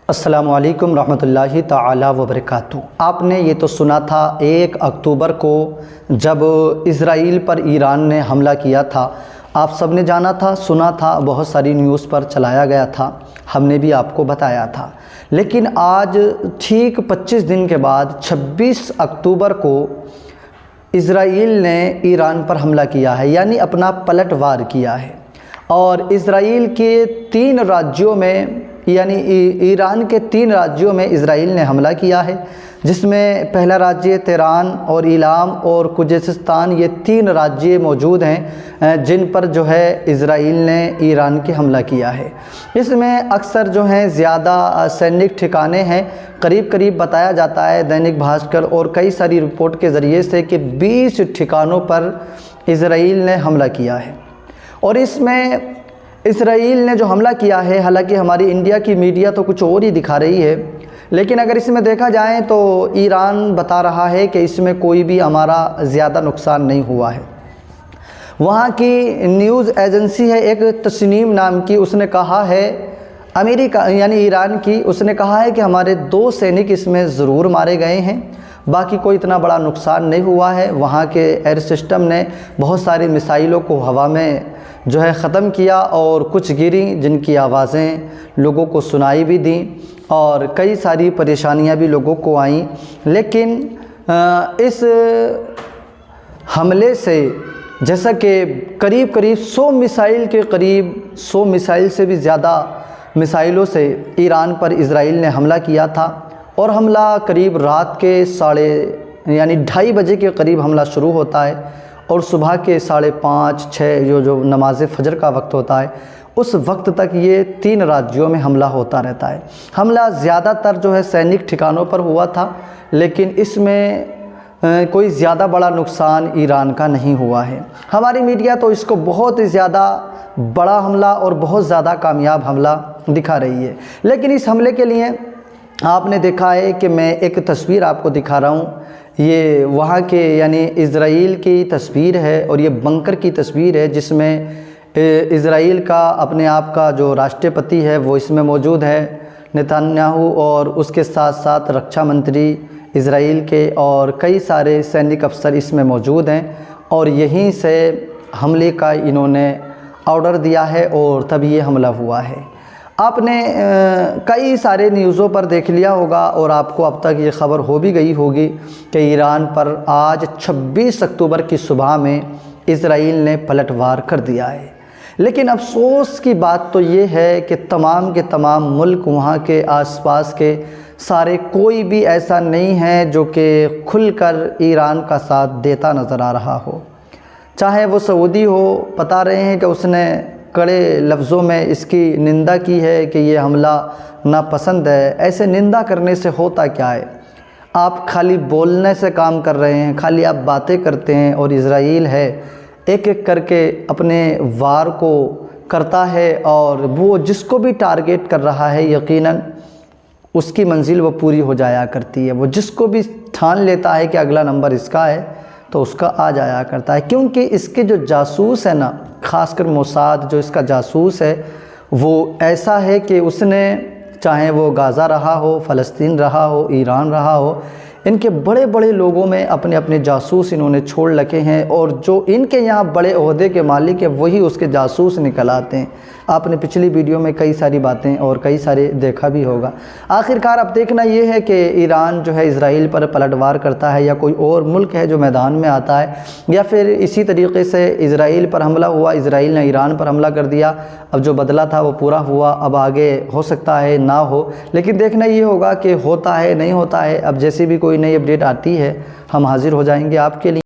अस्सलामु अलैकुम रहमतुल्लाहि ताला व बरकातहू। आपने ये तो सुना था 1 अक्टूबर को जब इज़राइल पर ईरान ने हमला किया था। आप सब ने जाना था, सुना था, बहुत सारी न्यूज़ पर चलाया गया था, हमने भी आपको बताया था। लेकिन आज ठीक 25 दिन के बाद 26 अक्टूबर को इज़राइल ने ईरान पर हमला किया है, यानी अपना पलटवार किया है। और इज़राइल के 3 राज्यों में, यानी ईरान के 3 राज्यों में इज़राइल ने हमला किया है, जिसमें पहला राज्य तेहरान और इलाम और खुज़ेस्तान, ये 3 राज्य मौजूद हैं जिन पर जो है इज़राइल ने ईरान के हमला किया है। इसमें अक्सर जो हैं ज़्यादा सैनिक ठिकाने हैं, करीब बताया जाता है दैनिक भास्कर और कई सारी रिपोर्ट के ज़रिए से कि 20 ठिकानों पर इज़राइल ने हमला किया है। और इसमें इज़राइल ने जो हमला किया है, हालांकि हमारी इंडिया की मीडिया तो कुछ और ही दिखा रही है, लेकिन अगर इसमें देखा जाए तो ईरान बता रहा है कि इसमें कोई भी हमारा ज़्यादा नुकसान नहीं हुआ है। वहाँ की न्यूज़ एजेंसी है एक तस्नीम नाम की, उसने कहा है, अमेरिका यानी ईरान की, उसने कहा है कि हमारे 2 सैनिक इसमें ज़रूर मारे गए हैं, बाकी कोई इतना बड़ा नुकसान नहीं हुआ है। वहाँ के एयर सिस्टम ने बहुत सारी मिसाइलों को हवा में जो है ख़त्म किया और कुछ गिरी जिनकी आवाज़ें लोगों को सुनाई भी दी और कई सारी परेशानियां भी लोगों को आईं। लेकिन इस हमले से जैसा कि करीब 100 मिसाइल के करीब 100 मिसाइल से भी ज़्यादा मिसाइलों से ईरान पर इज़राइल ने हमला किया था। और हमला करीब रात के 2:30 बजे के करीब हमला शुरू होता है और सुबह के 5:30-6 जो नमाज फ़जर का वक्त होता है, उस वक्त तक ये 3 राज्यों में हमला होता रहता है। हमला ज़्यादातर जो है सैनिक ठिकानों पर हुआ था, लेकिन इसमें कोई ज़्यादा बड़ा नुकसान ईरान का नहीं हुआ है। हमारी मीडिया तो इसको बहुत ही ज़्यादा बड़ा हमला और बहुत ज़्यादा कामयाब हमला दिखा रही है। लेकिन इस हमले के लिए आपने देखा है कि मैं एक तस्वीर आपको दिखा रहा हूँ, ये वहाँ के यानी इज़राइल की तस्वीर है और ये बंकर की तस्वीर है जिसमें इज़राइल का अपने आप का जो राष्ट्रपति है वो इसमें मौजूद है, नेतन्याहू, और उसके साथ साथ रक्षा मंत्री इज़राइल के और कई सारे सैनिक अफसर इसमें मौजूद हैं। और यहीं से हमले का इन्होंने ऑर्डर दिया है और तभी ये हमला हुआ है। आपने कई सारे न्यूज़ों पर देख लिया होगा और आपको अब तक ये ख़बर हो भी गई होगी कि ईरान पर आज 26 अक्टूबर की सुबह में इज़राइल ने पलटवार कर दिया है। लेकिन अफसोस की बात तो ये है कि तमाम के तमाम मुल्क, वहाँ के आसपास के सारे, कोई भी ऐसा नहीं है जो कि खुलकर ईरान का साथ देता नज़र आ रहा हो। चाहे वो सऊदी हो, बता रहे हैं कि उसने कड़े लफ्ज़ों में इसकी निंदा की है कि ये हमला नापसंद है। ऐसे निंदा करने से होता क्या है? आप खाली बोलने से काम कर रहे हैं, खाली आप बातें करते हैं, और इज़राइल है एक एक करके अपने वार को करता है और वो जिसको भी टारगेट कर रहा है यकीनन उसकी मंजिल वो पूरी हो जाया करती है। वो जिसको भी ठान लेता है कि अगला नंबर इसका है तो उसका आ जाया करता है, क्योंकि इसके जो जासूस है ना, ख़ासकर मोसाद जो इसका जासूस है, वो ऐसा है कि उसने, चाहे वो गाज़ा रहा हो, फ़लस्तीन रहा हो, ईरान रहा हो, इनके बड़े लोगों में अपने अपने जासूस इन्होंने छोड़ रखे हैं और जो इनके यहाँ बड़े ओहदे के मालिक है वही उसके जासूस निकल आते हैं। आपने पिछली वीडियो में कई सारी बातें और कई सारे देखा भी होगा। आखिरकार अब देखना ये है कि ईरान जो है इज़राइल पर पलटवार करता है या कोई और मुल्क है जो मैदान में आता है, या फिर इसी तरीके से इज़राइल पर हमला हुआ, इज़राइल ने ईरान पर हमला कर दिया, अब जो बदला था वो पूरा हुआ, अब आगे हो सकता है ना हो। लेकिन देखना ये होगा कि होता है नहीं होता है। अब जैसे भी कोई नई अपडेट आती है हम हाज़िर हो जाएंगे आपके लिए।